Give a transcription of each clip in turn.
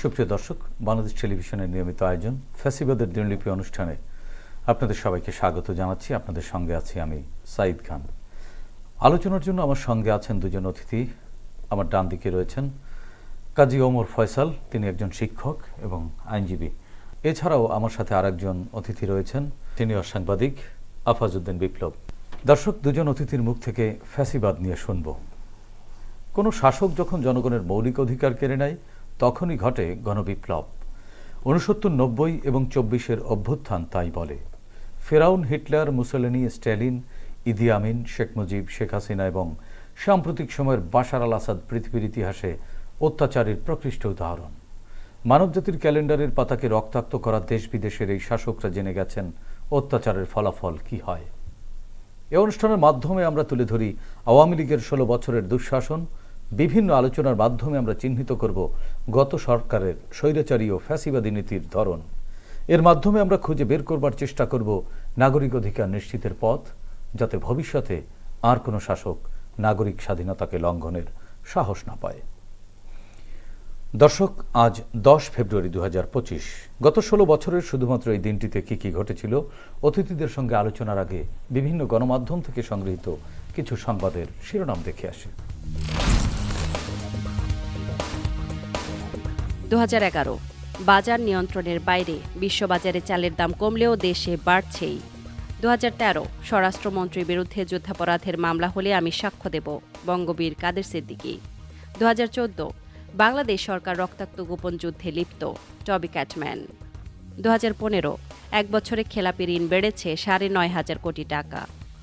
সুপ্রিয় দর্শক, বাংলাদেশ টেলিভিশনের নিয়মিত আয়োজন ফ্যাসিবাদের দিনলিপি অনুষ্ঠানে আপনাদের সবাইকে স্বাগত জানাচ্ছি। আপনাদের সঙ্গে আছি আমি সাঈদ খান। আলোচনার জন্য আমার সঙ্গে আছেন দুজন অতিথি। আমার ডান দিকে রয়েছেন কাজী ওমর ফয়সাল, তিনি একজন শিক্ষক এবং আইনজীবী। এছাড়াও আমার সাথে আরেকজন অতিথি রয়েছেন, সিনিয়র সাংবাদিক আফাজউদ্দিন বিপ্লব। দর্শক, দুজন অতিথির মুখ থেকে ফ্যাসিবাদ নিয়ে শুনব। কোনো শাসক যখন জনগণের মৌলিক অধিকার কেড়ে নেয় তখনই ঘটে গণবিপ্লব। ৬৯, ৯০ এবং ২৪-এর অভ্যুত্থান তাই বলে। ফেরাউন, হিটলার, মুসোলিনি, স্ট্যালিন, ইদি আমিন, শেখ মুজিব, শেখ হাসিনা এবং সাম্প্রতিক সময়ের বাশার আল আসাদ পৃথিবীর ইতিহাসে অত্যাচারের প্রকৃষ্ট উদাহরণ। মানবজাতির ক্যালেন্ডারের পাতাকে রক্তাক্ত করা দেশ বিদেশের এই শাসকরা জেনে গেছেন অত্যাচারের ফলাফল কি হয়। এ অনুষ্ঠানের মাধ্যমে আমরা তুলে ধরি আওয়ামী লীগের ১৬ বছরের দুঃশাসন। বিভিন্ন আলোচনার মাধ্যমে আমরা চিহ্নিত করব গত সরকারের স্বৈরাচারী ও ফ্যাসিবাদী নীতির ধরন। এর মাধ্যমে আমরা খুঁজে বের করবার চেষ্টা করব নাগরিক অধিকার নিশ্চিতের পথ, যাতে ভবিষ্যতে আর কোনো শাসক নাগরিক স্বাধীনতাকে লঙ্ঘনের সাহস না পায়। দর্শক, আজ ১০ ফেব্রুয়ারি ২০২৫। গত ১৬ বছরের শুধুমাত্র এই দিনটিতে কি কি ঘটেছিল, অতিথিদের সঙ্গে আলোচনার আগে বিভিন্ন গণমাধ্যম থেকে সংগৃহীত কিছু সংবাদের শিরোনাম দেখে আসি। ২০১১ বাজার নিয়ন্ত্রণের বাইরে, বিশ্ববাজারে চালের দাম কমলেও দেশে বাড়ছেই। ২০১৩ স্বরাষ্ট্রমন্ত্রীর বিরুদ্ধে যুদ্ধাপরাধের মামলা হলে আমি সাক্ষ্য দেব, বঙ্গবীর কাদের সিদ্দিকী। ২০১৪ বাংলাদেশ সরকার রক্তাক্ত গোপন যুদ্ধে লিপ্ত, টবি ক্যাটম্যান। ২০১৫ এক বছরে খেলাপি ঋণ বেড়েছে ৯,৫০০ কোটি টাকা।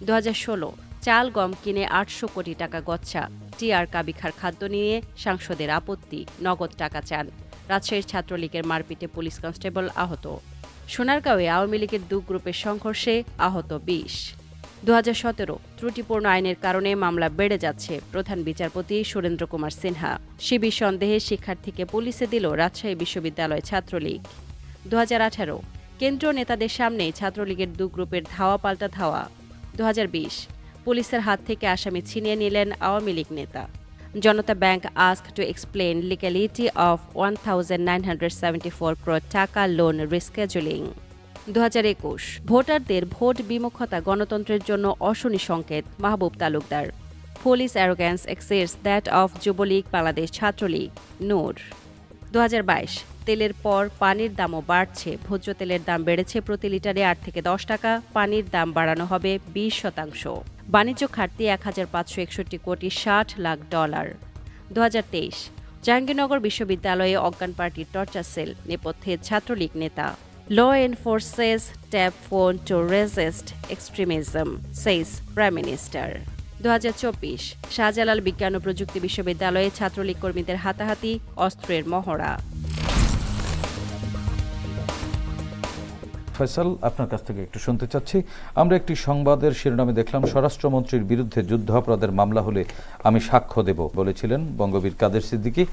২০১৬ চাল গম কিনে ৮০০ কোটি টাকা গচ্ছা, টিআর কাবিখার খাদ্য নিয়ে সাংসদের আপত্তি, নগদ টাকা চান। রাজশাহীর ছাত্রলীগের মারপিটে পুলিশ কনস্টেবল আহত। সোনারগাঁওয়ে আওয়ামী লীগের ২ গ্রুপের সংঘর্ষে আহত ২০। ২০১৭ ত্রুটিপূর্ণ আইনের কারণে মামলা বেড়ে যাচ্ছে, প্রধান বিচারপতি সুরেন্দ্র কুমার সিনহা। শিবির সন্দেহে শিক্ষার্থীকে পুলিশে দিল রাজশাহী বিশ্ববিদ্যালয় ছাত্রলীগ। ২০১৮ কেন্দ্রীয় নেতাদের সামনেই ছাত্রলীগের ২ গ্রুপের ধাওয়া পাল্টা ধাওয়া। ২০২০ পুলিশের হাত থেকে আসামি ছিনিয়ে নিলেন আওয়ামী লীগ নেতা। Janata bank asked to explain legality of 1,974 crore টাকা লোন রিস্কেজুলিং। ২০২১ ভোটারদের ভোট বিমুখতা গণতন্ত্রের জন্য অশনি সংকেত, Mahbub Talukdar. Police arrogance exceeds that of Jubo League, Bangladesh Chhatra League, Nur. ২০২২ তেলের পর পানির দামও বাড়ছে, ভোজ্য তেলের দাম বেড়েছে প্রতি লিটারে ৮ থেকে ১০ টাকা, পানির দাম বাড়ানো হবে ২০%। বাণিজ্য ঘাটতি ১,৫৬১ কোটি ৬০ লাখ ডলার। ২০২৩ জাহাঙ্গীরনগর বিশ্ববিদ্যালয়ে অজ্ঞান পার্টির টর্চার সেল, নেপথ্যে ছাত্রলীগ নেতা। Law enforcers tap phone to resist extremism, says prime minister. ২০২৪ Shahjalal বিজ্ঞান ও প্রযুক্তি বিশ্ববিদ্যালয়ে ছাত্রলীগ কর্মীদের হাতাহাতি, অস্ত্রের মহড়া। ফয়সাল, আপনার কাছ থেকে একটু শুনতে চাচ্ছি। আমরা একটি সংবাদের শিরোনামে দেখলাম, স্বরাষ্ট্রমন্ত্রীর বিরুদ্ধে যুদ্ধাপরাধের মামলা হলে আমি সাক্ষ্য দেব বলেছিলেন বঙ্গবীর কাদের সিদ্দিকী।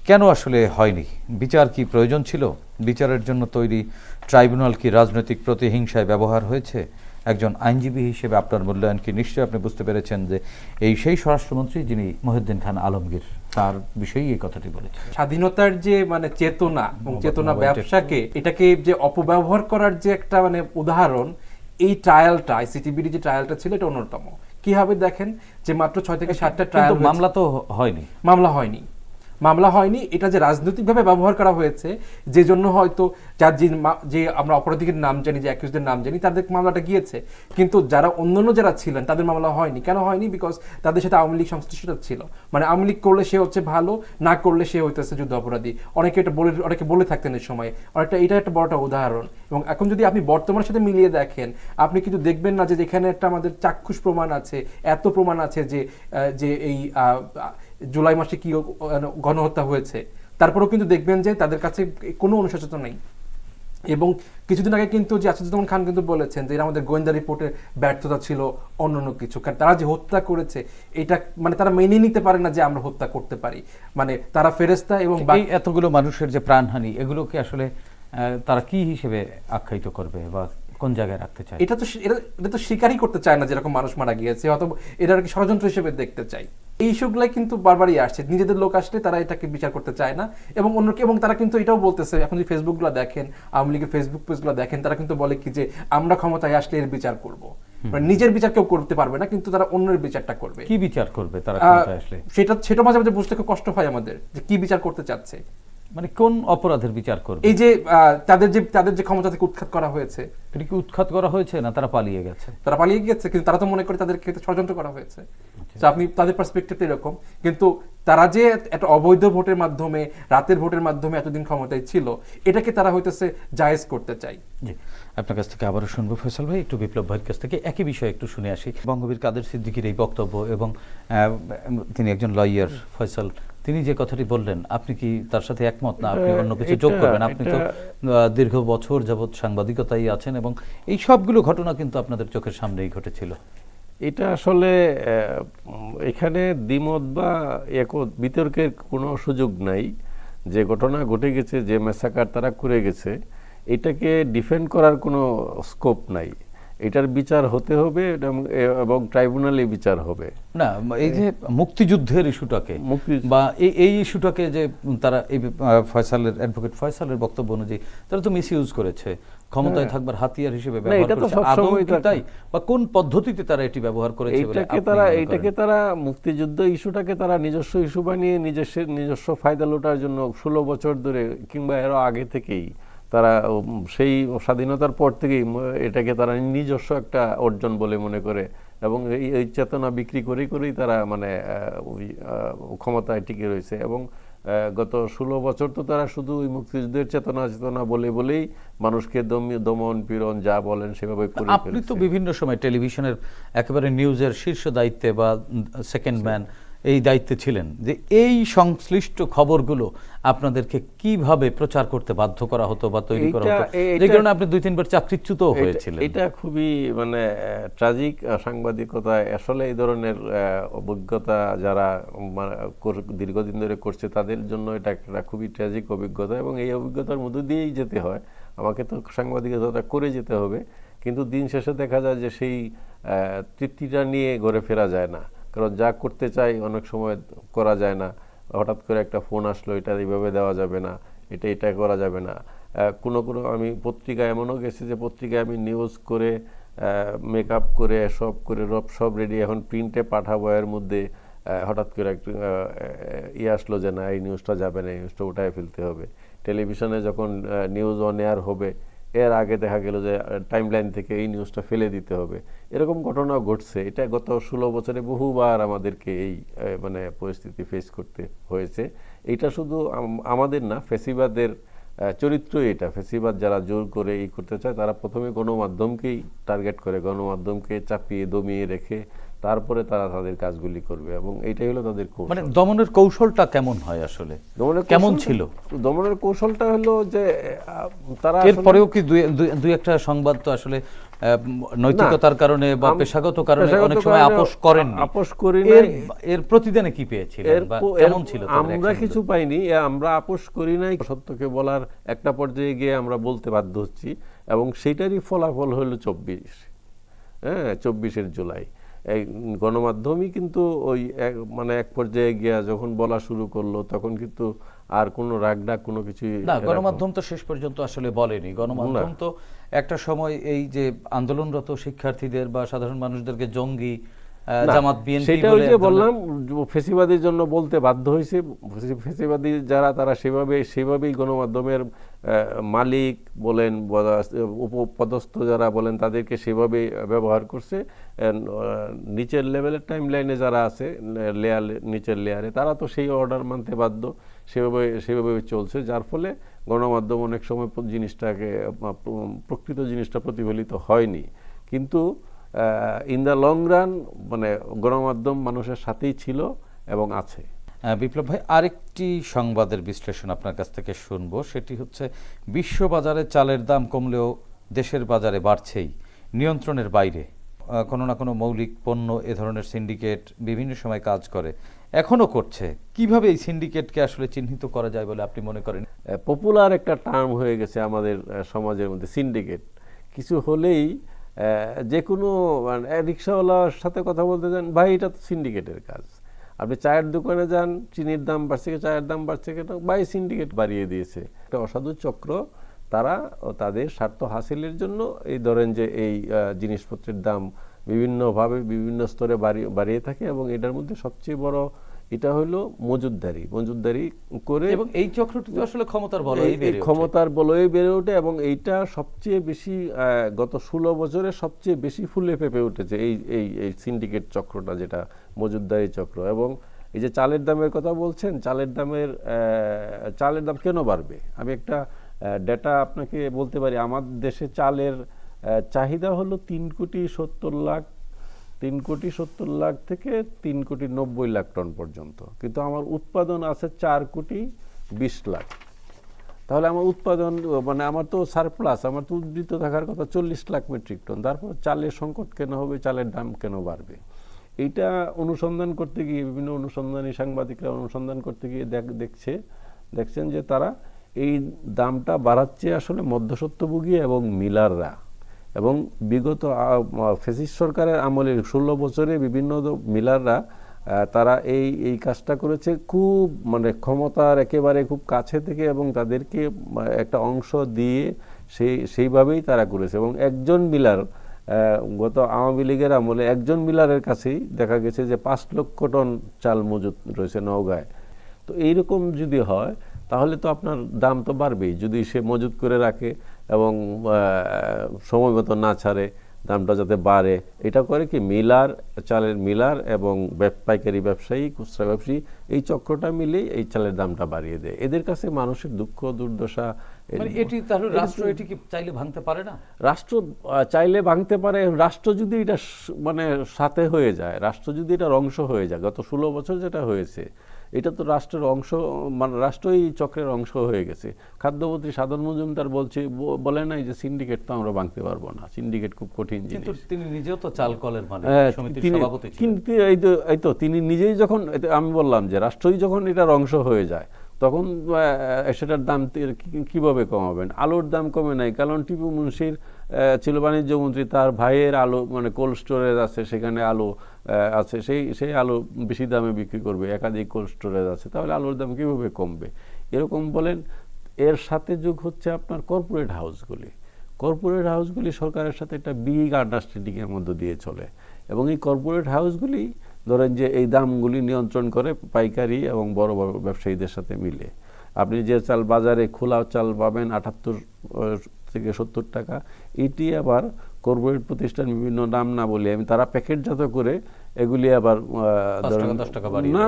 কেন আসলে হয়নি? বিচার কি প্রয়োজন ছিল? বিচারের জন্য তৈরি ট্রাইব্যুনাল কি রাজনৈতিক প্রতিহিংসায় ব্যবহার হয়েছে? একজন আইনজীবী হিসেবে আপনার মূল্যায়ন কি? নিশ্চয়ই আপনি বুঝতে পেরেছেন যে এই সেই স্বরাষ্ট্রমন্ত্রী যিনি মহিউদ্দিন খান আলমগীর, তার বিষয়েই এই কথাটি বলেছেন। স্বাধীনতার যে চেতনা এবং চেতনা ব্যবসাকে এটাকে যে অপব্যবহার করার যে একটা উদাহরণ, এই ট্রায়ালটা, আইসিটিবির যে ট্রায়ালটা ছিল, এটা অন্যতম। কিভাবে দেখেন যে মাত্র ৬ থেকে ৭টা ট্রায়াল, মামলা তো হয়নি, মামলা হয়নি। মামলা হয়নি, এটা যে রাজনৈতিকভাবে ব্যবহার করা হয়েছে, যে জন্য হয়তো যে আমরা অপরাধীদের নাম জানি, যে অ্যাকিউজদের নাম জানি, তাদের মামলাটা গিয়েছে, কিন্তু যারা অন্যান্য যারা ছিলেন তাদের মামলা হয়নি। কেন হয়নি? বিকজ তাদের সাথে আওয়ামী লীগ সংশ্লিষ্টতা ছিল। মানে আওয়ামী লীগ করলে সে হচ্ছে ভালো, না করলে সে হইতেছে যুদ্ধ অপরাধী। অনেকে বলে থাকতেন এই সময়, এটা একটা বড়টা উদাহরণ। এবং এখন যদি আপনি বর্তমানের সাথে মিলিয়ে দেখেন, আপনি কিন্তু দেখবেন না যে যেখানে একটা আমাদের চাক্ষুষ প্রমাণ আছে, এত প্রমাণ আছে যে এই জুলাই মাসে কি গণহত্যা হয়েছে, তারপরেও কিন্তু দেখবেন যে তাদের কাছে কোনো অনুশোচনা নেই। এবং কিছুদিন আগে কিন্তু যে আসাদুজ্জামান খান কিন্তু বলেছেন যে এটা আমাদের গোয়েন্দা রিপোর্টের ব্যর্থতা ছিল, অন্যান্য কিছু। কারণ তারা যে হত্যা করেছে, এটা মানে তারা মেনে নিতে পারে না যে আমরা হত্যা করতে পারি। মানে তারা ফেরেশতা। এবং এই এতগুলো মানুষের যে প্রাণহানি, এগুলোকে আসলে তারা কি হিসেবে আখ্যায়িত করবে বা কোন জায়গায় রাখতে চায়? এটা তো স্বীকারই করতে চায় না যেরকম মানুষ মারা গিয়েছে, অথবা এটা আর কি ষড়যন্ত্র হিসেবে দেখতে চাই। এই ইস্যুগুলাই কিন্তু বারবারই আসছে, নিজেদের লোক আসলে তারা এটাকে বিচার করতে চায় না। এবং তারা কিন্তু এটাও বলতেছে, এখন যদি ফেসবুকগুলো দেখেন, আওয়ামী লীগের ফেসবুক পেজগুলো দেখেন, তারা কিন্তু বলে কি যে আমরা ক্ষমতায় আসলে এর বিচার করব। মানে নিজের বিচার কেউ করতে পারবে না, কিন্তু তারা অন্যের বিচারটা করবে। কি বিচার করবে তারা ক্ষমতায় আসলে? সেটা মাঝে মাঝে বুঝতে খুব কষ্ট হয় আমাদের, যে কি বিচার করতে চাচ্ছে। মানে কোন অপরাধের বিচার করবে? এই যে তাদের যে ক্ষমতা থেকে উৎখাত করা হয়েছে। এটা কি উৎখাত করা হয়েছে, না তারা পালিয়ে গেছে? তারা পালিয়ে গেছে, কিন্তু তারা তো মনে করে তাদের ক্ষেত্রে ষড়যন্ত্র করা হয়েছে। তো আপনি তাদের পার্সপেক্টিভ এরকম, কিন্তু তারা যে একটা অবৈধ ভোটের মাধ্যমে, রাতের ভোটের মাধ্যমে এতদিন ক্ষমতায় ছিল, এটাকে তারা হইতেছে জায়েজ করতে চাই। জি, আপনার কাছ থেকে আবারও শুনবো ফয়সাল ভাই। একটু বিপ্লব ভাইয়ের কাছ থেকে একই বিষয়ে একটু শুনে আসি। বঙ্গবীর কাদের সিদ্দিকীর এই বক্তব্য, এবং তিনি একজন লয়ার, ফয়সাল তিনি যে কথাটি বললেন, আপনি কি তার সাথে একমত, না আপনি অন্য কিছু যোগ করবেন? আপনি তো দীর্ঘ বছর যাবৎ সাংবাদিকতায় আছেন, এবং এই সবগুলো ঘটনা কিন্তু আপনাদের চোখের সামনেই ঘটেছিল। এটা আসলে এখানে দ্বিমত বা বিতর্কের কোনো সুযোগ নাই। যে ঘটনা ঘটে গেছে, যে ম্যাসাকার তারা করে গেছে, এটাকে ডিফেন্ড করার কোনো স্কোপ নাই। এটার বিচার হতে হবে এবং ট্রাইব্যুনালে বিচার হবে। না, এই যে মুক্তিযুদ্ধের ইস্যুটাকে বা এই ইস্যুটাকে যে তারা এই অ্যাডভোকেট ফয়সালের বক্তব্য অনুযায়ী তারা তো মিসইউজ করেছে, ক্ষমতায় থাকবার হাতিয়ার হিসেবে ব্যবহার করেছে। আদৌ কি তাই, বা কোন পদ্ধতিতে তারা এটি ব্যবহার করেছে? এটাকে তারা মুক্তিযুদ্ধ ইস্যুটাকে তারা নিজস্ব ইস্যু বানিয়ে নিজস্ব ফায়দা লোটার জন্য 16 বছর ধরে, কিংবা এরও আগে থেকেই, তারা সেই স্বাধীনতার পর থেকেই এটাকে তারা নিজস্ব একটা অর্জন বলে মনে করে, এবং এই চেতনা বিক্রি করেই তারা মানে ক্ষমতায় টিকে রয়েছে। এবং গত 16 বছর তো তারা শুধু ওই মুক্তিযুদ্ধের চেতনা বলেই মানুষকে দমন পীড়ন যা বলেন সেভাবে করে। আপনি তো বিভিন্ন সময় টেলিভিশনের একেবারে নিউজের শীর্ষ দায়িত্বে বা সেকেন্ড ম্যান এই দায়িত্বে ছিলেন, যে এই সংশ্লিষ্ট খবরগুলো আপনাদেরকে কিভাবে প্রচার করতে বাধ্য করা হতো বা তৈরি করা হতো, যে কারণে আপনি 2-3 বার চাকরিচ্যুত হয়েছিলেন? এটা খুবই মানে ট্র্যাজিক সাংবাদিকতায়। আসলে এই ধরনের অভিজ্ঞতা যারা দীর্ঘদিন ধরে করছে, তাদের জন্য এটা একটা খুবই ট্র্যাজিক অভিজ্ঞতা, এবং এই অভিজ্ঞতার মধ্যে দিয়েই যেতে হয়। আমাকে তো সাংবাদিকতাটা করে যেতে হবে, কিন্তু দিন শেষে দেখা যায় যে সেই তৃপ্তিটা নিয়ে ঘরে ফেরা যায় না। কারণ যা করতে চাই অনেক সময় করা যায় না। হঠাৎ করে একটা ফোন আসলো, এটা এইভাবে দেওয়া যাবে না, এটা করা যাবে না। কোনো আমি পত্রিকায় এমনও গেছি যে পত্রিকায় আমি নিউজ করে মেকআপ করে সব রেডি, এখন প্রিন্টে পাঠাবো, এর মধ্যে হঠাৎ করে একটু আসলো যে না, এই নিউজটা যাবে না, এই নিউজটা উঠায় ফেলতে হবে। টেলিভিশনে যখন নিউজ অন এয়ার হবে, এর আগে দেখা গেল যে টাইমলাইন থেকে এই নিউজটা ফেলে দিতে হবে। এরকম ঘটনাও ঘটছে। এটা গত 16 বছরে বহুবার আমাদেরকে এই মানে পরিস্থিতি ফেস করতে হয়েছে। এইটা শুধু আমাদের না, ফ্যাসিবাদের চরিত্র এটা। ফ্যাসিবাদ যারা জোর করে এই করতে চায়, তারা প্রথমে গণমাধ্যমকেই টার্গেট করে, গণমাধ্যমকে চাপিয়ে দমিয়ে রেখে তারপরে তারা তাদের কাজগুলি করবে, এবং এইটাই হলো তাদের কৌশল। মানে দমনের কৌশলটা কেমন হয় আসলে, কেমন ছিল? দমনের কৌশলটা হলো যে তারা এরপরেও কি দুই একটা সংবাদ তো আসলে নৈতিকতার কারণে বা পেশাগত কারণে অনেক সময় আপোষ করেনি। এর প্রতিদানে কি পেয়েছিলেন বা কেমন ছিল? আমরা কিছু পাইনি, আমরা আপোষ করি নাই। সত্যকে বলার একটা পর্যায়ে গিয়ে আমরা বলতে বাধ্য হচ্ছি, এবং সেইটারই ফলাফল হলো 24 জুলাই। এই গণমাধ্যমই কিন্তু ওই মানে এক পর্যায়ে গিয়া যখন বলা শুরু করলো, তখন কিন্তু আর কোনো রাগডাক কোনো কিছু না। গণমাধ্যম তো শেষ পর্যন্ত আসলে বলেনি। গণমাধ্যম তো একটা সময় এই যে আন্দোলনরত শিক্ষার্থীদের বা সাধারণ মানুষদেরকে জঙ্গি না, জামাত বিএনপি সেটা বলে ওই যে বললাম ফেসিবাদীর জন্য বলতে বাধ্য হয়েছে। ফেসিবাদী যারা তারা সেভাবেই গণমাধ্যমের মালিক বলেন, উপপদস্থ যারা বলেন, তাদেরকে সেভাবে ব্যবহার করছে। নিচের লেভেলের টাইম লাইনে যারা আছে, নিচের লেয়ারে, তারা তো সেই অর্ডার মানতে বাধ্য, সেভাবে চলছে। যার ফলে গণমাধ্যম অনেক সময় প্রকৃত জিনিসটা প্রতিফলিত হয়নি। কিন্তু ইন দ্য লং রান মানে গণমাধ্যম মানুষের সাথেই ছিল এবং আছে। বিপ্লব ভাই, আরেকটি সংবাদের বিশ্লেষণ আপনার কাছ থেকে শুনবো, সেটি হচ্ছে বিশ্ববাজারে চালের দাম কমলেও দেশের বাজারে বাড়ছেই, নিয়ন্ত্রণের বাইরে। কোনো না কোনো মৌলিক পণ্য এ ধরনের সিন্ডিকেট বিভিন্ন সময় কাজ করে, এখনো করছে। কিভাবে এই সিন্ডিকেটকে আসলে চিহ্নিত করা যায় বলে আপনি মনে করেন? পপুলার একটা টার্ম হয়ে গেছে আমাদের সমাজের মধ্যে সিন্ডিকেট। কিছু হলেই যে কোনো রিক্সাওয়ালার সাথে কথা বলতে যান, ভাই এটা তো সিন্ডিকেটের কাজ। আপনি চায়ের দোকানে যান, চিনির দাম বাড়ছে, চায়ের দাম বাড়ছে কেন, ভাই সিন্ডিকেট বাড়িয়ে দিয়েছে। একটা অসাধু চক্র, তারা তাদের স্বার্থ হাসিলের জন্য এই ধরেন যে এই জিনিসপত্রের দাম বিভিন্নভাবে বিভিন্ন স্তরে বাড়িয়ে থাকে। এবং এটার মধ্যে সবচেয়ে বড় এটা হলো মজুদদারি করে, এবং এই চক্রটি তো আসলে ক্ষমতার বলয়ে বেড়ে ওঠে। এবং এইটা সবচেয়ে বেশি গত 16 বছরে সবচেয়ে বেশি ফুলে ফেঁপে উঠেছে এই সিন্ডিকেট চক্রটা, যেটা মজুদদারি চক্র। এবং এই যে চালের দামের কথা বলছেন, চালের দাম কেন বাড়বে? আমি একটা ডেটা আপনাকে বলতে পারি। আমার দেশে চালের চাহিদা হলো 3,70,00,000 থেকে 3,90,00,000 টন পর্যন্ত, কিন্তু আমার উৎপাদন আছে 4,20,00,000। তাহলে আমার উৎপাদন মানে আমার তো সারপ্লাস, আমার তো উদ্ধৃত থাকার কথা 40,00,000 মেট্রিক টন। তারপর চালের সংকট কেন হবে, চালের দাম কেন বাড়বে? এইটা অনুসন্ধান করতে গিয়ে বিভিন্ন অনুসন্ধানী সাংবাদিকরা অনুসন্ধান করতে গিয়ে দেখছেন যে তারা এই দামটা বাড়াচ্ছে আসলে মধ্যস্বত্বভোগী এবং মিলাররা। এবং বিগত ফ্যাসিস্ট সরকারের আমলে 16 বছরে বিভিন্ন মিলাররা তারা এই কাজটা করেছে খুব মানে ক্ষমতার একেবারে খুব কাছে থেকে, এবং তাদেরকে একটা অংশ দিয়ে সেইভাবেই তারা করেছে। এবং একজন মিলার গত আওয়ামী লীগের আমলে একজন মিলারের কাছেই দেখা গেছে যে 5 লক্ষ টন চাল মজুত রয়েছে নওগাঁয়। তো এইরকম যদি হয় তাহলে তো আপনার দাম তো বাড়বেই, যদি সে মজুত করে রাখে এবং সময় মতো না ছাড়ে, দামটা যাতে বাড়ে। এটা করে কি চালের মিলার এবং পাইকারি ব্যবসায়ী, খুচরা ব্যবসায়ী, এই চক্রটা মিলেই এই চালের দামটা বাড়িয়ে দেয়। এদের কাছে মানুষের দুঃখ দুর্দশা, এটি তাহলে রাষ্ট্র এটি কি চাইলে ভাঙতে পারে না? রাষ্ট্র চাইলে ভাঙতে পারে। রাষ্ট্র যদি এটা মানে সাথে হয়ে যায়, রাষ্ট্র যদি এটার অংশ হয়ে যায়, গত 16 বছর যেটা হয়েছে, এটা তো রাষ্ট্রের অংশ, মানে রাষ্ট্রই চক্রের অংশ হয়ে গেছে। খাদ্যমন্ত্রী সাধন মজুমদার বলে নাই যে সিন্ডিকেট তো আমরা ভাঙতে পারবো না, সিন্ডিকেট খুব কঠিন জিনিস। কিন্তু তিনি নিজেও তো চাল কলের মালিক, সমিতির সভাপতি ছিলেন। কিন্তু এই তো তিনি নিজেই যখন, আমি বললাম যে রাষ্ট্রই যখন এটার অংশ হয়ে যায়, তখন সেটার দাম কিভাবে কমাবেন? আলুর দাম কমে নাই, কারণ টিপু মুন্সির ছিল বাণিজ্য মন্ত্রী, তার ভাইয়ের আলু মানে কোল্ড স্টোরেজ আছে, সেখানে আলু আছে, সেই আলু বেশি দামে বিক্রি করবে, একাধিক কোল্ড স্টোরেজ আছে, তাহলে আলুর দাম কীভাবে কমবে? এরকম বলেন। এর সাথে যোগ হচ্ছে আপনার কর্পোরেট হাউসগুলি সরকারের সাথে একটা বিগ আন্ডারস্ট্যান্ডিংয়ের মধ্য দিয়ে চলে। এবং এই কর্পোরেট হাউসগুলি ধরেন যে এই দামগুলি নিয়ন্ত্রণ করে পাইকারি এবং বড় বড় ব্যবসায়ীদের সাথে মিলে। আপনি যে চাল বাজারে খোলা চাল পাবেন 78 থেকে 70 টাকা, এটি আবার কর্পোরেট প্রতিষ্ঠান বিভিন্ন নাম না বলে তারা প্যাকেটজাত করে এগুলি আবার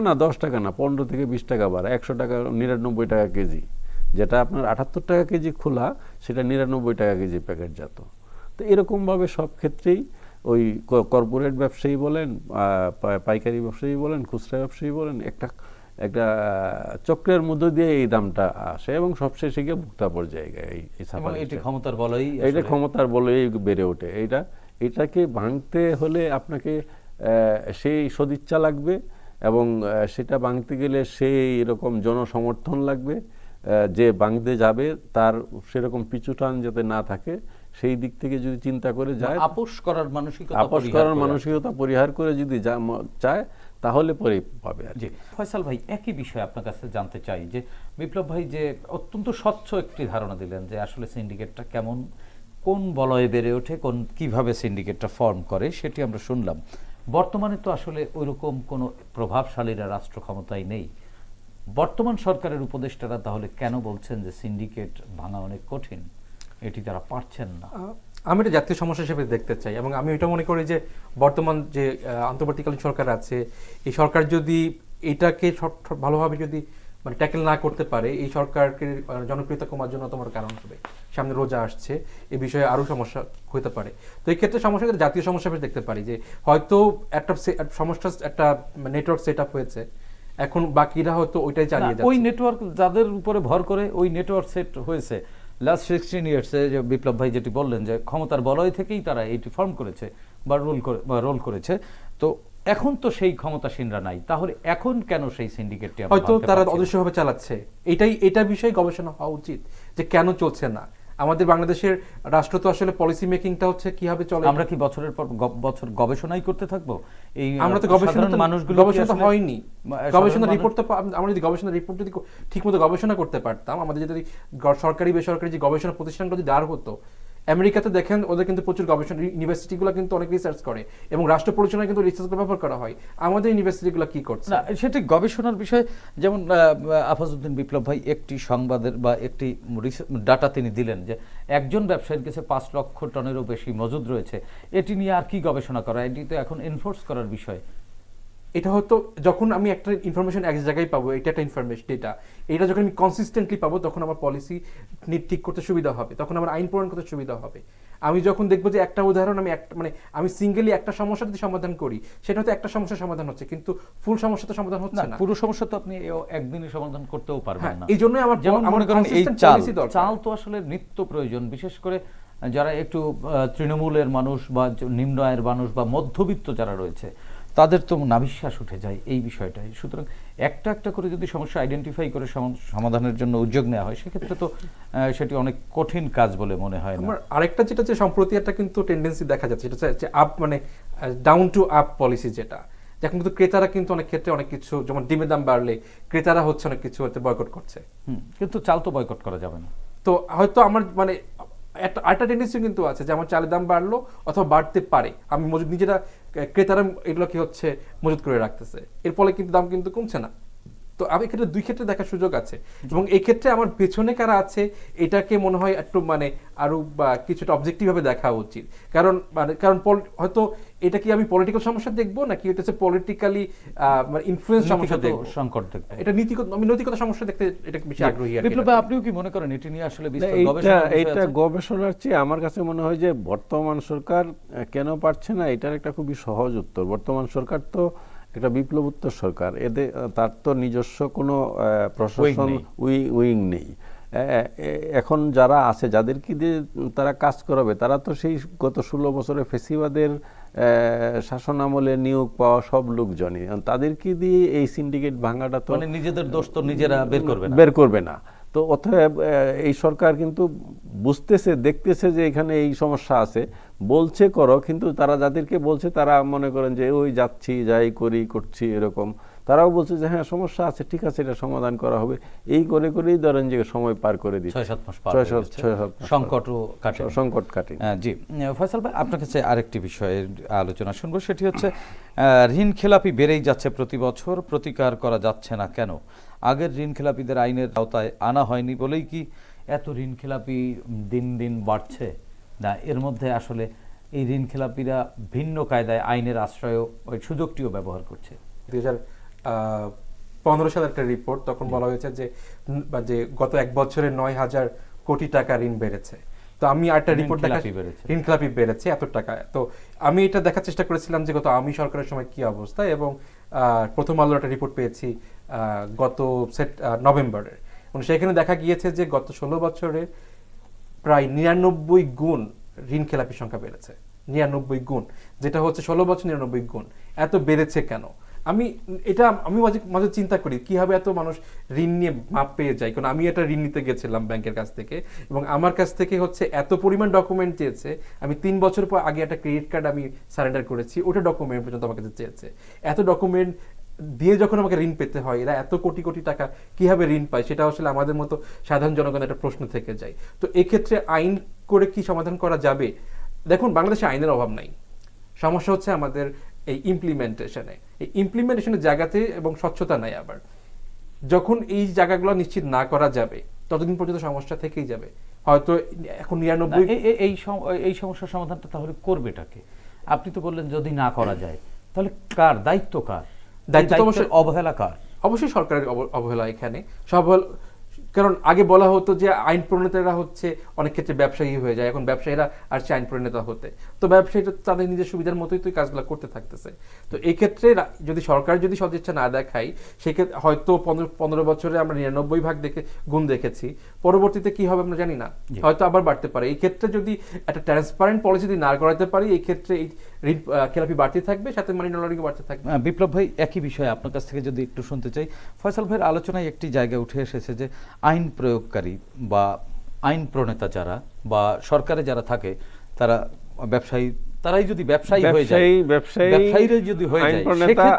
না 10 টাকা না, 15 থেকে 20 টাকা বাড়ে, 100 টাকা, 99 টাকা কেজি। যেটা আপনার 78 টাকা কেজি খোলা, সেটা 99 টাকা কেজি প্যাকেটজাত। তো এরকমভাবে সব ক্ষেত্রেই ওই কর্পোরেট ব্যবসায়ী বলেন, পাইকারি ব্যবসায়ী বলেন, খুচরা ব্যবসায়ী বলেন, একটা চক্রের মধ্য দিয়ে এই দামটা আসে এবং সবশেষে গিয়ে ভোক্তা পর্যায়ে এটা ক্ষমতার বলেই বেড়ে ওঠে। এটাকে ভাঙতে হলে আপনাকে সেই সদিচ্ছা লাগবে, এবং সেটা ভাঙতে গেলে সেই এরকম জনসমর্থন লাগবে, যে ভাঙতে যাবে তার সেরকম পিছুটান যাতে না থাকে, সেই দিক থেকে যদি চিন্তা করে যায়, আপোষ করার মানসিকতা পরিহার করে যদি চায়, তাহলে পরে পাবে। ফয়সাল ভাই, একই বিষয় আপনার কাছে জানতে চাই যে বিপ্লব ভাই যে অত্যন্ত স্বচ্ছ একটি ধারণা দিলেন যে আসলে সিন্ডিকেটটা কেমন, কোন বলয়ে বেড়ে ওঠে, কিভাবে সিন্ডিকেটটা ফর্ম করে, সেটি আমরা শুনলাম। বর্তমানে তো আসলে ওইরকম কোনো প্রভাবশালীরা রাষ্ট্র ক্ষমতায় নেই। বর্তমান সরকারের উপদেষ্টারা তাহলে কেন বলছেন যে সিন্ডিকেট ভাঙা অনেক কঠিন, এটি তারা পারছেন না? আমি এটা জাতীয় সমস্যা হিসেবে দেখতে চাই, এবং আমি এটা মনে করি যে বর্তমান যে অন্তর্বর্তীকালীন সরকার আছে, এই সরকার যদি এটাকে ভালোভাবে যদি মানে ট্যাকেল না করতে পারে, এই সরকারকে জনপ্রিয়তা কমার জন্য তোমার কারণ হবে। সামনে রোজা আসছে, এই বিষয়ে আরও সমস্যা হতে পারে। তো এই ক্ষেত্রে সমস্যা জাতীয় সমস্যা হিসেবে দেখতে পারি যে হয়তো একটা সমস্যা, একটা নেটওয়ার্ক সেট আপ হয়েছে, এখন বাকিরা হয়তো ওইটাই চালিয়ে ওই যাচ্ছে। নেটওয়ার্ক যাদের উপরে ভর করে ওই নেটওয়ার্ক সেট হয়েছে লাস্ট 16 ইয়ার্সে, যে বিপ্লব ভাই যেটি বললেন যে ক্ষমতার বলয় থেকেই তারা এইটি ফর্ম করেছে বা রোল করেছে। তো এখন তো সেই ক্ষমতাসীনরা নাই, তাহলে এখন কেন সেই সিন্ডিকেটটি আমরা হয়তো ভাঙতে তারা পারছি না? অদৃশ্যভাবে চালাচ্ছে। এটা বিষয়ে গবেষণা হওয়া উচিত যে কেন চলছে না। আমাদের বাংলাদেশের রাষ্ট্র তো আসলে পলিসি মেকিংটা হচ্ছে কিভাবে চলে। আমরা কি বছরের পর বছর গবেষণাই করতে থাকবো? এই আমরা তো সাধারণ মানুষগুলো গবেষণা তো হয়নি। গবেষণা রিপোর্ট তো আমরা যদি গবেষণা রিপোর্ট যদি ঠিকমতো গবেষণা করতে পারতাম, আমাদের যদি সরকারি বেসরকারি যে গবেষণা প্রতিষ্ঠানগুলো যদি দেওয়া হতো। আমেরিকাতে দেখেন ওদের কিন্তু প্রচুর গবেষণা, ইউনিভার্সিটিগুলো কিন্তু অনেক রিসার্চ করে এবং রাষ্ট্র পরিচালনায় কিন্তু রিসার্চগুলো ব্যবহার করা হয়। আমাদের ইউনিভার্সিটিগুলো কি করছে? না, সেটি গবেষণার বিষয়। যেমন আফাজউদ্দিন বিপ্লব ভাই একটি সংবাদের বা একটি ডাটা তিনি দিলেন যে একজন ব্যবসায়ীর কাছে 5 লক্ষ টনেরও বেশি মজুদ রয়েছে। এটি নিয়ে আর কি গবেষণা করা? এটি তো এখন এনফোর্স করার বিষয়। এটা হয়তো যখন আমি একটা ইনফরমেশন এক জায়গায় পাবো, এটা একটা ইনফরমেশন ডেটা, এটা যখন আমি কনসিস্টেন্টলি পাবো তখন আমার পলিসি ঠিক করতে সুবিধা হবে, তখন আমার আইন প্রণয়ন করতে সুবিধা হবে। আমি যখন দেখবো যে একটা উদাহরণ আমি আমি সিঙ্গেলি একটা সমস্যা যদি সমাধান করি, সেটা হয়তো একটা সমস্যার সমাধান হচ্ছে, কিন্তু ফুল সমস্যা তো সমাধান হচ্ছে না। পুরো সমস্যা তো আপনি একদিনে সমাধান করতেও পারবেন না। এই জন্যই আমার যেমন মনে করেন এই চাল তো আসলে নিত্য প্রয়োজন, বিশেষ করে যারা একটু তৃণমূলের মানুষ বা নিম্ন আয়ের মানুষ বা মধ্যবিত্ত যারা রয়েছে, তাদের তো নাভিশ্বাস উঠে যায় এই বিষয়টাই। সুতরাং একটা একটা করে যদি সমস্যা আইডেন্টিফাই করে সমাধানের জন্য উদ্যোগ নেওয়া হয়, সেক্ষেত্রে তো সেটি অনেক কঠিন কাজ বলে মনে হয় না। আমার আরেকটা যেটা যে সম্প্রতি একটা কিন্তু টেন্ডেন্সি দেখা যাচ্ছে, এটা হচ্ছে আপ মানে ডাউন টু আপ পলিসি, যেটা এখন কিন্তু ক্রেতারা কিন্তু অনেক ক্ষেত্রে অনেক কিছু, যেমন ডিমের দাম বাড়লে ক্রেতারা হচ্ছে অনেক কিছু হতে বয়কট করছে। কিন্তু চাল তো বয়কট করা যাবে না। তো হয়তো আমার মানে একটা টেন্ডেন্সি কিন্তু আছে যে আমার চালের দাম বাড়লো অথবা বাড়তে পারে, আমি নিজেরা ক্রেতারা এগুলো কি হচ্ছে মজুত করে রাখতেছে, এর ফলে কিন্তু দাম কিন্তু কমছে না। তো আমি এক্ষেত্রে দুই ক্ষেত্রে দেখার সুযোগ আছে, এবং এই ক্ষেত্রে আমার পেছনে কারা আছে এটাকে মনে হয় একটু মানে আরো কিছুটা অবজেক্টিভ ভাবে দেখা উচিত। কারণ হয়তো এটা কি আমি পলিটিক্যাল সমস্যা দেখবো নাকি এটা হচ্ছে পলিটিক্যালি ইনফ্লুয়েন্স সমস্যা দেখবো, সংকট দেখবো। এটা আমি নৈতিকতা সমস্যা দেখতে এটা বেশি আগ্রহী। বিপ্লব ভাই, আপনিও কি মনে করেন এটি নিয়ে আসলে এটা গবেষণার চেয়ে আমার কাছে মনে হয় যে বর্তমান সরকার কেন পারছে না, এটার একটা খুবই সহজ উত্তর। বর্তমান সরকার তো একটা বিপ্লবোত্তর সরকার, তার তো নিজস্ব কোনো প্রশাসন উইং নেই। এখন যারা আছে, যাদেরকে দিয়ে তারা কাজ করাবে, তারা তো সেই গত 16 বছরে ফেসিবাদের শাসন আমলে নিয়োগ পাওয়া সব লোকজনই, তাদেরকে দিয়ে এই সিন্ডিকেট ভাঙাটা তো নিজেদের দোষ তো নিজেরা বের করবে না। তো অতএব এই সরকার কিন্তু বুঝতেছে, দেখতেছে যে এখানে এই সমস্যা আছে, বলছে করো, কিন্তু তারা যাদেরকে বলছে তারা মনে করেন যে ওই যাচ্ছি, যাই করছি এরকম। তারাও বলছে যে হ্যাঁ সমস্যা আছে, ঠিক আছে, এটা সমাধান করা হবে, এই করেই ধরেন যে সময় পার করে দিচ্ছে। 6-7 মাস পার হয়ে গেছে, সংকট কাটে। জি ফয়সাল ভাই, আপনার কাছে আরেকটি বিষয়ে আলোচনা শুনবো, সেটি হচ্ছে ঋণ খেলাপি বেড়েই যাচ্ছে প্রতি বছর, প্রতিকার করা যাচ্ছে না কেন? আগের ঋণ খেলাপিদের আইনের আওতায় আনা হয়নি বলেই কি এত ঋণ খেলাপি দিন দিন বাড়ছে? না, এর মধ্যে আসলে এই ঋণ খেলাপিরা ভিন্ন কায়দায় আইনের আশ্রয় ওই সুযোগটিও ব্যবহার করছে। 2015 সালের একটা রিপোর্ট, তখন বলা হয়েছে যে গত এক বছরে 9,000 কোটি টাকা ঋণ বেড়েছে। তো আমি একটা রিপোর্ট ঋণ খেলাপি বেড়েছে এত টাকা। তো আমি এটা দেখার চেষ্টা করেছিলাম যে গত আওয়ামী সরকারের সময় কি অবস্থা, এবং প্রথম আলোর একটা রিপোর্ট পেয়েছি গত নভেম্বরের, এবং সেখানে দেখা গিয়েছে যে গত 16 বছরে প্রায় 99 গুণ ঋণ খেলাপির সংখ্যা বেড়েছে। 99 গুণ, যেটা হচ্ছে 16 বছর 99 গুণ। এত বেড়েছে কেন? আমি মাঝে চিন্তা করি কিভাবে এত মানুষ ঋণ নিয়ে মাপ পেয়ে যায়। কারণ আমি একটা ঋণ নিতে গেছিলাম ব্যাংকের কাছ থেকে, এবং আমার কাছ থেকে হচ্ছে এত পরিমাণ ডকুমেন্ট চেয়েছে। আমি 3 বছর পর আগে একটা ক্রেডিট কার্ড আমি সারেন্ডার করেছি, ওটা ডকুমেন্ট পর্যন্ত আমার কাছে চেয়েছে। এত ডকুমেন্ট দিয়ে যখন আমাকে ঋণ পেতে হয়, এরা এত কোটি কোটি টাকা কিভাবে ঋণ পায়, সেটা আসলে আমাদের মতো সাধারণ জনগণের একটা প্রশ্ন থেকে যায়। তো এক্ষেত্রে আইন করে কি সমাধান করা যাবে? দেখুন, বাংলাদেশে আইনের অভাব নাই, সমস্যা হচ্ছে আমাদের এই ইমপ্লিমেন্টেশনের জায়গাতে এবং স্বচ্ছতা নাই। আবার যখন এই জায়গাগুলো নিশ্চিত না করা যাবে ততদিন পর্যন্ত সমস্যা থেকেই যাবে। হয়তো এখন 99 এই সমস্যার সমাধানটা তাহলে করবেটাকে? আপনি তো বললেন যদি না করা যায়, তাহলে কার দায়িত্ব? দায়িত্ব তো অবশ্যই অবহেলা কার? অবশ্যই সরকারের অবহেলা এখানে। কারণ আগে বলা হতো যে আইন প্রণেতারা হচ্ছে অনেক ক্ষেত্রে ব্যবসায়ী হয়ে যায়, এখন ব্যবসায়ীরা আর সে আইন প্রণেতা হতে, তো ব্যবসায়ীরা তাদের নিজের সুবিধার মতোই তো কাজগুলো করতে থাকতেছে। তো এই ক্ষেত্রে যদি সরকার যদি সদিচ্ছা না দেখায়, সেক্ষেত্রে হয়তো 15 বছরে আমরা 99 ভাগ গুণ দেখেছি, পরবর্তীতে কি হবে আমরা জানি না, হয়তো আবার বাড়তে পারে। এই ক্ষেত্রে যদি একটা ট্রান্সপারেন্ট পলিসি না করাতে পারি, এই ক্ষেত্রে এই ঋণ খেলাপি বাড়তে থাকবে, সাথে মানি লন্ডারিং বাড়তে থাকবে। বিপ্লব ভাই, একই বিষয়ে আপনার কাছ থেকে যদি একটু শুনতে চাই, ফয়সাল ভাইয়ের আলোচনায় একটি জায়গায় উঠে এসেছে যে আইন প্রয়োগকারী বা আইন প্রণেতা যারা বা সরকারে যারা থাকে তারা ব্যবসায়ী, তারাই যদি ব্যবসায়ী হয়ে যায়, ব্যবসায়ীরাই যদি হয়ে যায়,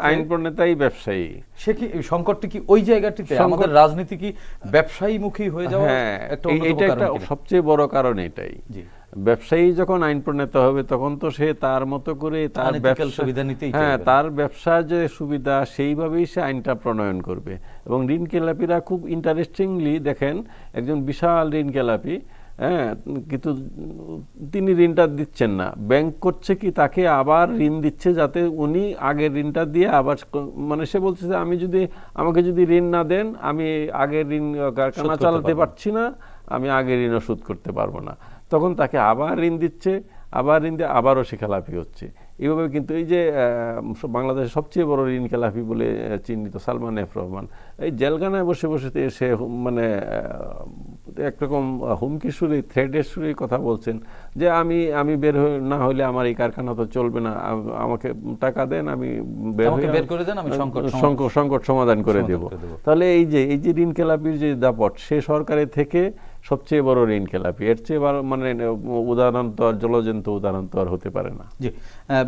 আইন প্রণেতাই ব্যবসায়ী, সে কি সংকটটি কি ওই জায়গাটিতে আমাদের রাজনীতি কি ব্যবসায়ীমুখী হয়ে যাওয়া একটা এটা একটা সবচেয়ে বড় কারণ এটাই। ব্যবসায়ী যখন আইন প্রণেতা হবে তখন তো সে তার মতো করে তার সুবিধা নিতেই, তার ব্যবসার যে সুবিধা সেইভাবেই সে আইনটা প্রণয়ন করবে। এবং ঋণ খেলাপিরা খুব ইন্টারেস্টিংলি দেখেন, একজন বিশাল ঋণ খেলাপি, হ্যাঁ, কিন্তু তিনি ঋণটা দিচ্ছেন না, ব্যাংক করছে কি তাকে আবার ঋণ দিচ্ছে যাতে উনি আগের ঋণটা দিয়ে আবার, মানে সে বলছে যে আমাকে যদি ঋণ না দেন আমি আগের ঋণ কারখানা চালাতে পারছি না, আমি আগের ঋণও শোধ করতে পারবো না, তখন তাকে আবার ঋণ দিচ্ছে, আবার ঋণ দিয়ে আবারও সে খেলাপি হচ্ছে। এইভাবে কিন্তু এই যে বাংলাদেশের সবচেয়ে বড় ঋণ খেলাপি বলে চিহ্নিত সালমান এফ রহমান, এই জেলখানায় বসে বসে সে মানে একরকম হুমকি সুরে, থ্রেটের সুরে কথা বলছেন যে আমি বের না হলে আমার এই কারখানা তো চলবে না, আমাকে টাকা দেন, আমি বের করে দেন, আমি সংকট সমাধান করে দেব। তাহলে এই যে ঋণ খেলাপির যে দাপট, সে সরকারের থেকে সবচেয়ে বড় ঋণ খেলাপি, এর চেয়ে মানে উদাহরণ তো আর জলজন্ত উদাহরণ তো আর হতে পারে না। জি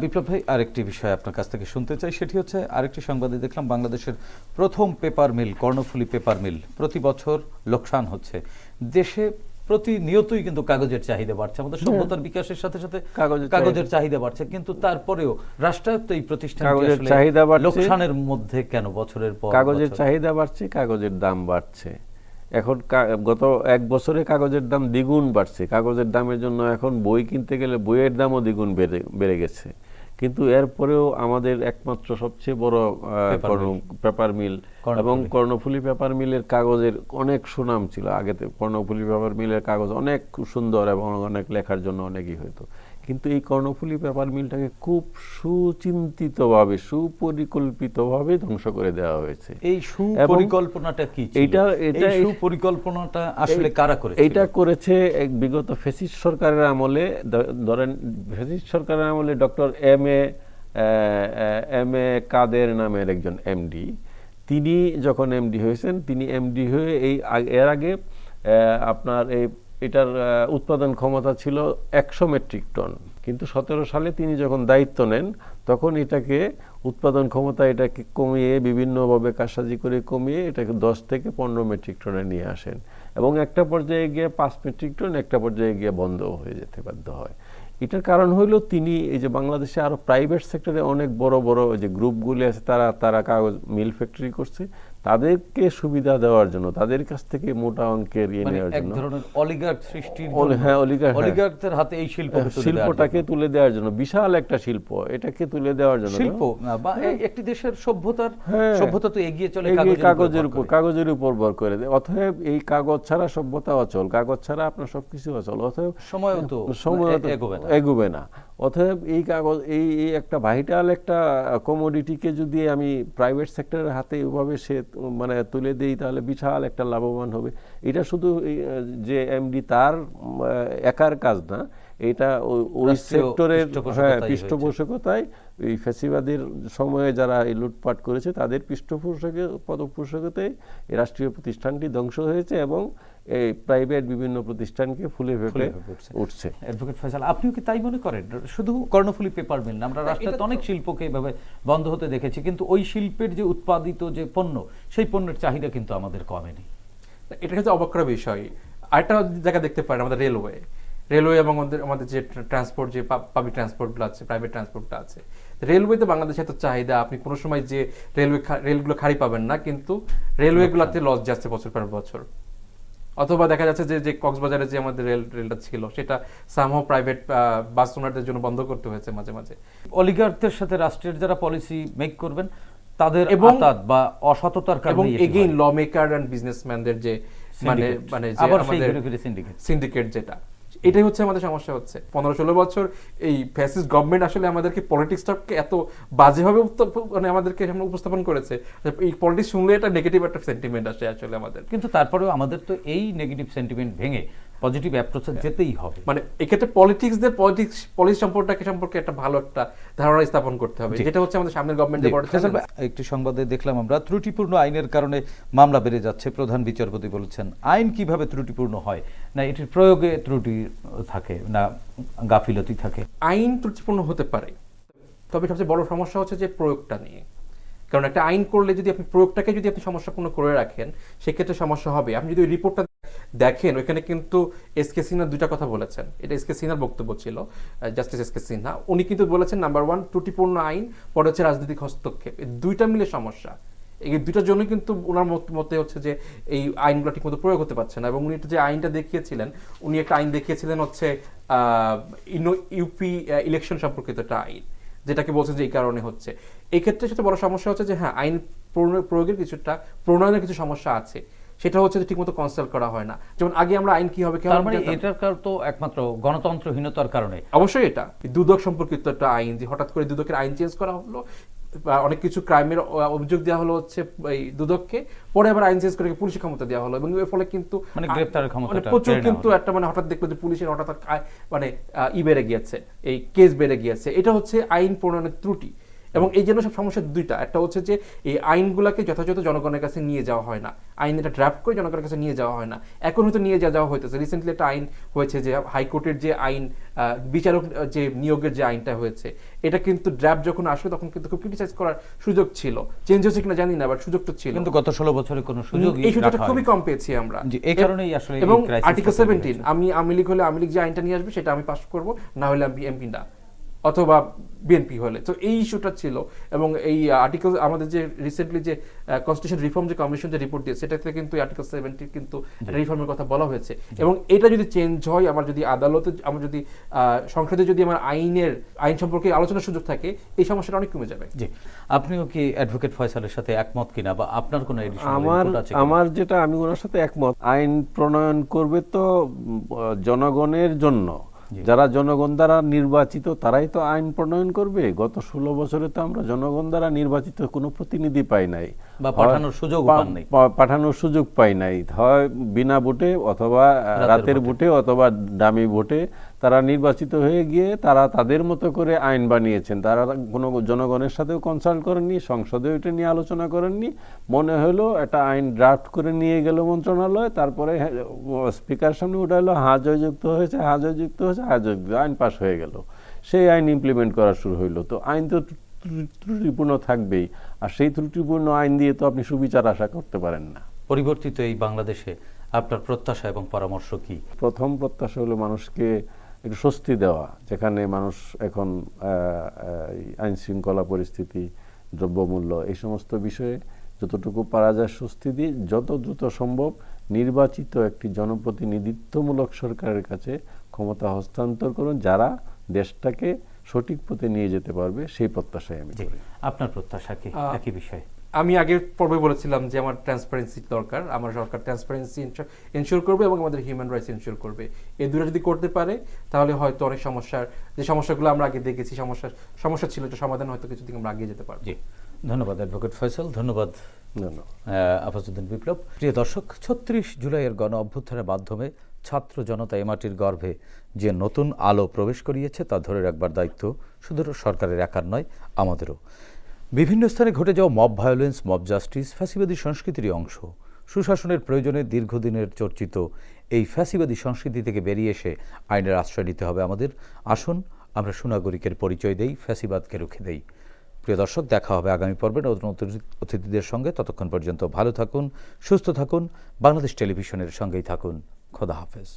বিপ্লব ভাই, আরেকটি বিষয় আপনার কাছ থেকে শুনতে চাই, সেটি হচ্ছে আরেকটি সংবাদে দেখলাম বাংলাদেশের প্রথম paper mill, Karnaphuli paper mill, প্রতি বছর লোকসান হচ্ছে। দেশে প্রতিনিয়তই কিন্তু কাগজের চাহিদা বাড়ছে, আমাদের সভ্যতার বিকাশের সাথে সাথে কাগজের চাহিদা বাড়ছে, কিন্তু তারপরেও রাষ্ট্রায়ত্ত এই প্রতিষ্ঠান লোকসানের মধ্যে কেন বছরের পর? কাগজের চাহিদা বাড়ছে, কাগজের দাম বাড়ছে। এখন গত 1 বছরে কাগজের দাম দ্বিগুণ বাড়ছে। কাগজের দামের জন্য এখন বই কিনতে গেলে বইয়ের দামও দ্বিগুণ বেড়ে গেছে। কিন্তু এরপরেও আমাদের একমাত্র সবচেয়ে বড় পেপার মিল এবং কর্ণফুলী পেপার মিলের কাগজের অনেক সুনাম ছিল আগেতে। কর্ণফুলী পেপার মিলের কাগজ অনেক সুন্দর এবং অনেক লেখার জন্য অনেকই হতো, কিন্তু এই কর্ণফুলী পেপার মিলটাকে খুব সুচিন্তিতভাবে, সুপরিকল্পিতভাবে ধ্বংস করে দেওয়া হয়েছে। এই সুপরিকল্পনাটা কি? এই সুপরিকল্পনাটা আসলে কারা করেছে? এটা করেছে বিগত ফ্যাসিস্ট সরকারের আমলে। ধরেন ফ্যাসিস্ট সরকারের আমলে ডক্টর এম এ কাদের নামের একজন এমডি, তিনি যখন এমডি হয়েছেন, তিনি এমডি হয়ে এর আগে আপনার এটার উৎপাদন ক্ষমতা ছিল 100 মেট্রিক টন, কিন্তু 17 সালে তিনি যখন দায়িত্ব নেন তখন এটাকে উৎপাদন ক্ষমতা এটাকে কমিয়ে, বিভিন্নভাবে কারসাজি করে কমিয়ে এটাকে 10 থেকে 15 মেট্রিক টনে নিয়ে আসেন, এবং একটা পর্যায়ে গিয়ে 5 মেট্রিক টন, একটা পর্যায়ে গিয়ে বন্ধ হয়ে যেতে বাধ্য হয়। এটার কারণ হইল তিনি এই যে বাংলাদেশে আরো প্রাইভেট সেক্টরে অনেক বড় বড় যে গ্রুপগুলি আছে, তারা কাগজ মিল ফ্যাক্টরি করছে, তাদেরকে সুবিধা দেওয়ার জন্য, তাদের কাছ থেকে মোটা অঙ্কের নেওয়ার জন্য, এক ধরনের অলিগার্ক সৃষ্টির জন্য, অলিগার্কদের হাতে এই শিল্পটাকে তুলে দেওয়ার জন্য, বিশাল একটা শিল্প এটাকে তুলে দেওয়ার জন্য, শিল্প বা একটি দেশের সভ্যতা তো এগিয়ে চলে কাগজের উপর ভর করে দেয়। অতএব এই কাগজ ছাড়া সভ্যতা অচল, কাগজ ছাড়া আপনার সবকিছু অচল, অতএব সময় এগোবে না। অতএব এই কাগজ, এই একটা ভাইটাল একটা কমোডিটিকে যদি আমি প্রাইভেট সেক্টরের হাতে এভাবে সে মানে তুলে দেই, তাহলে বিশাল একটা লাভবান হবে। এটা শুধু যে এমডি তার একার কাজ না, এটা ওই সেক্টরের পৃষ্ঠপোষকতায়, এই ফ্যাসিবাদের সময়ে যারা এই লুটপাট করেছে তাদের পৃষ্ঠপোষকতায় এই রাষ্ট্রীয় প্রতিষ্ঠানটি ধ্বংস হয়েছে এবং এই প্রাইভেট বিভিন্ন প্রতিষ্ঠানকে ফুলে ফেপে উঠছে। অ্যাডভোকেট ফয়সাল, আপনিও কি তাই মনে করেন? শুধু কর্ণফুলী পেপার মিল না, আমরা রাষ্ট্রের অনেক শিল্পকে এভাবে বন্ধ হতে দেখেছি, কিন্তু ওই শিল্পের যে উৎপাদিত যে পণ্য, সেই পণ্যের চাহিদা কিন্তু আমাদের কমেনি। এটা হচ্ছে অবাক করা বিষয়। আরেকটা জায়গা দেখতে পারেন, আমাদের রেলওয়ে এবং আমাদের যে ট্রান্সপোর্ট, যে পাবলিক ট্রান্সপোর্টগুলো আছে, প্রাইভেট ট্রান্সপোর্টটা আছে, রেলওয়েতে বাংলাদেশে এত চাহিদা, আপনি কোনো সময় যে রেলগুলো খালি পাবেন না, কিন্তু রেলওয়েগুলোতে লস যাচ্ছে বছর পর বছর। অথবা দেখা যাচ্ছে যে কক্সবাজারে যে আমাদের রেলটা ছিল সেটা সামহাও প্রাইভেট বাস ওনারদের জন্য বন্ধ করতে হয়েছে মাঝে মাঝে। অলিগার্কদের সাথে রাষ্ট্রের যারা পলিসি মেক করবেন তাদের এবং আতাত বা অসততার কারণে এগেইন ল মেকার এন্ড বিজনেসম্যানদের যে মানে যে আবার সেই আমাদের ঘুরে ফিরে syndicate। সিন্ডিকেট, যেটা এটাই হচ্ছে আমাদের সমস্যা হচ্ছে। 15-16 বছর এই ফ্যাসিস্ট গভর্নমেন্ট আসলে আমাদেরকে পলিটিক্সটাকে এত বাজেভাবে মানে আমাদেরকে সামনে উপস্থাপন করেছে, এই পলিটিক্স শুনলে এটা নেগেটিভ একটা সেন্টিমেন্ট আসে আসলে আমাদের। কিন্তু তারপরেও আমাদের তো এই নেগেটিভ সেন্টিমেন্ট ভেঙে পজিটিভ অ্যাপ্রোচে যেতেই হবে। মানে এক্ষেত্রে পলিটিক্স সম্পর্কে একটা ভালো একটা ধারণা স্থাপন করতে হবে, যেটা হচ্ছে আমাদের সামনের গভর্নমেন্টের বড় চ্যালেঞ্জ। একটি সংবাদে দেখলাম আমরা ত্রুটিপূর্ণ আইনের কারণে মামলা বেড়ে যাচ্ছে। প্রধান বিচারপতি বলেছেন আইন কিভাবে ত্রুটিপূর্ণ হয়, না এটির প্রয়োগে ত্রুটি থাকে না গাফিলতি থাকে। আইন ত্রুটিপূর্ণ হতে পারে, তবে সবচেয়ে বড় সমস্যা হচ্ছে যে প্রয়োগটা নিয়ে। কারণ একটা আইন করলে যদি আপনি প্রয়োগটাকে যদি আপনি সমস্যাপূর্ণ করে রাখেন, সেক্ষেত্রে সমস্যা হবে। আপনি যদি ওই রিপোর্টটা দেখেন, ওইখানে কিন্তু এসকে সিনহা দুইটা কথা বলেছেন। এটা এসকে সিনহার বক্তব্য ছিল, জাস্টিস এসকে সিনহা। উনি কিন্তু বলেছেন নাম্বার 1 ত্রুটিপূর্ণ আইন, পরে হচ্ছে রাজনৈতিক হস্তক্ষেপ। এই দুইটা মিলে সমস্যা। এই দুইটার জন্য কিন্তু ওনার মতে হচ্ছে যে এই আইনগুলো ঠিকমতো প্রয়োগ হতে পারছে না। এবং উনি যে আইনটা দেখিয়েছিলেন, উনি একটা আইন দেখিয়েছিলেন হচ্ছে ইউপি ইলেকশন সম্পর্কিত একটা আইন, যেটাকে বলছেন যে এই কারণে হচ্ছে। এই ক্ষেত্রে সবচেয়ে বড় সমস্যা হচ্ছে যে হ্যাঁ, আইন প্রয়োগের কিছুটা প্রণয়নের কিছু সমস্যা আছে, সেটা হচ্ছে যে ঠিকমতো কনসাল্ট করা হয় না। যেমন আগে আমরা আইন কি হবে, তার মানে এটার কারণ তো একমাত্র গণতন্ত্রহীনতার কারণে। অবশ্যই এটা দুদক সম্পর্কিত একটা আইন, যে হঠাৎ করে দুদকের আইন চেঞ্জ করা হলো, অনেক কিছু ক্রাইমের অভিযোগ দেওয়া হলো হচ্ছে এই দুদককে, পরে আবার আইন চেঞ্জ করে পুলিশের ক্ষমতা দেওয়া হলো, এবং এর ফলে কিন্তু মানে গ্রেফতারের ক্ষমতাটা প্রচুর কিন্তু একটা মানে হঠাৎ দেখলো যে পুলিশের হঠাৎ মানে বেড়ে গিয়েছে, এই কেস বেড়ে গিয়েছে। এটা হচ্ছে আইন প্রণয়নের ত্রুটি। এবং এই জন্য সব সমস্যা দুইটা, একটা হচ্ছে যে এই আইনগুলোকে যথাযথ জনগণের কাছে নিয়ে যাওয়া হয় না, আইন এটা ড্রাফট করে জনগণের কাছে নিয়ে যাওয়া হয় না। এখন হয়তো নিয়ে যাওয়া হইতেছে। রিসেন্টলি একটা আইন হয়েছে যে হাইকোর্টের যে আইন, বিচারক যে নিয়োগের যে আইনটা হয়েছে, এটা কিন্তু ড্রাফট যখন আসলো তখন কিন্তু খুব ক্রিটিসাইজ করার সুযোগ ছিল। চেঞ্জ হয়েছে কিনা জানি না, বাট সুযোগটা ছিল। কিন্তু গত 16 বছরে কোনো সুযোগ এই সুযোগটা খুবই কম পেয়েছি আমরা। এই কারণেই আসলে এবং আর্টিকেল 17 আমি আওয়ামী লীগ হলে আওয়ামী লীগ যে আইনটা নিয়ে আসবে সেটা আমি পাস করব, না হলে আমি এমপি না, অথবা বিএনপি হলে। তো এই ইস্যুটা ছিল। এবং এই আর্টিকেল আমাদের যে রিসেন্টলি যে কনস্টিটিউশন রিফর্ম যে কমিশন যে রিপোর্ট দিয়েছে, সেটাতে কিন্তু আর্টিকেল 70 কিন্তু রিফর্মের কথা বলা হয়েছে। এবং এটা যদি চেঞ্জ হয়, আমার যদি আদালতে, আমার যদি সংসদে যদি আমার আইন সম্পর্কে আলোচনার সুযোগ থাকে, এই সমস্যাটা অনেক কমে যাবে। জি, আপনিও কি অ্যাডভোকেট ফয়সালের সাথে একমত কিনা, বা আপনার কোনো আমার যেটা, আমি ওনার সাথে একমত। আইন প্রণয়ন করবে তো জনগণের জন্য, যারা জনগণ দ্বারা নির্বাচিত তারাই তো আইন প্রণয়ন করবে। গত 16 বছরে তো আমরা জনগণ দ্বারা নির্বাচিত কোনো প্রতিনিধি পাই নাই, বা পাঠানোর সুযোগ পাই নাই। হয় বিনা ভোটে, অথবা রাতের ভোটে, অথবা ডামি ভোটে তারা নির্বাচিত হয়ে গিয়ে তারা তাদের মতো করে আইন বানিয়েছেন। তারা কোনো জনগণের সাথেও কনসাল্ট করেননি, সংসদেও এটা নিয়ে আলোচনা করেননি। মনে হলো একটা আইন ড্রাফট করে নিয়ে গেল মন্ত্রণালয়, তারপরে স্পিকার সামনে উঠাইলো, হ্যাঁ জয়যুক্ত হয়েছে, হ্যাঁ জয়যুক্ত হয়েছে, হ্যাঁ জয়যুক্ত, আইন পাস হয়ে গেল। সেই আইন ইমপ্লিমেন্ট করা শুরু হইলো। তো আইন তো ত্রুটিপূর্ণ থাকবেই, আর সেই ত্রুটিপূর্ণ আইন দিয়ে তো আপনি সুবিচার আশা করতে পারেন না। পরিবর্তিত এই বাংলাদেশে আপনার প্রত্যাশা এবং পরামর্শ কি? প্রথম প্রত্যাশা হলো মানুষকে একটু স্বস্তি দেওয়া, যেখানে মানুষ এখন আইন শৃঙ্খলা পরিস্থিতি, দ্রব্যমূল্য, এই সমস্ত বিষয়ে যতটুকু পারা যায় স্বস্তি দিয়ে যত দ্রুত সম্ভব নির্বাচিত একটি জনপ্রতিনিধিত্বমূলক সরকারের কাছে ক্ষমতা হস্তান্তর করুন, যারা দেশটাকে সঠিক পথে নিয়ে যেতে পারবে, সেই প্রত্যাশাই আমি করি। আপনার প্রত্যাশা কি একই বিষয়? আমি আগের পর্বে বলেছিলাম যে আমার ট্রান্সপারেন্সি দরকার। আমার সরকার ট্রান্সপারেন্সি এনশিওর করবে এবং আমাদের হিউম্যান রাইটস এনশিওর করবে। এই দুটো যদি করতে পারে, তাহলে হয়তো অনেক যে সমস্যাগুলো আমরা আগে দেখেছি, সমস্যা ছিল, এটা সমাধান হয়তো কিছুদিন আমরা এগিয়ে যেতে পারবো। জি, ধন্যবাদ অ্যাডভোকেট ফয়সাল, ধন্যবাদ আফাজউদ্দিন বিপ্লব। প্রিয় দর্শক, 36 জুলাইয়ের গণ অভ্যুত্থানের মাধ্যমে ছাত্র জনতা এ মাটির গর্ভে যে নতুন আলো প্রবেশ করিয়েছে, তা ধরে রাখবার দায়িত্ব শুধু সরকারের একার নয়, আমাদেরও। বিভিন্ন স্থানে ঘটে যাওয়া মব ভায়োলেন্স, মব জাস্টিস ফ্যাসিবাদী সংস্কৃতিরই অংশ। সুশাসনের প্রয়োজনে দীর্ঘদিনের চর্চিত এই ফ্যাসিবাদী সংস্কৃতি থেকে বেরিয়ে এসে আইনের আশ্রয় নিতে হবে আমাদের। আসুন আমরা সুনাগরিকের পরিচয় দেই, ফ্যাসিবাদকে রুখে দেই। প্রিয় দর্শক, দেখা হবে আগামী পর্বে নতুন অতিথিদের সঙ্গে। ততক্ষণ পর্যন্ত ভালো থাকুন, সুস্থ থাকুন, বাংলাদেশ টেলিভিশনের সঙ্গেই থাকুন। খোদা হাফেজ।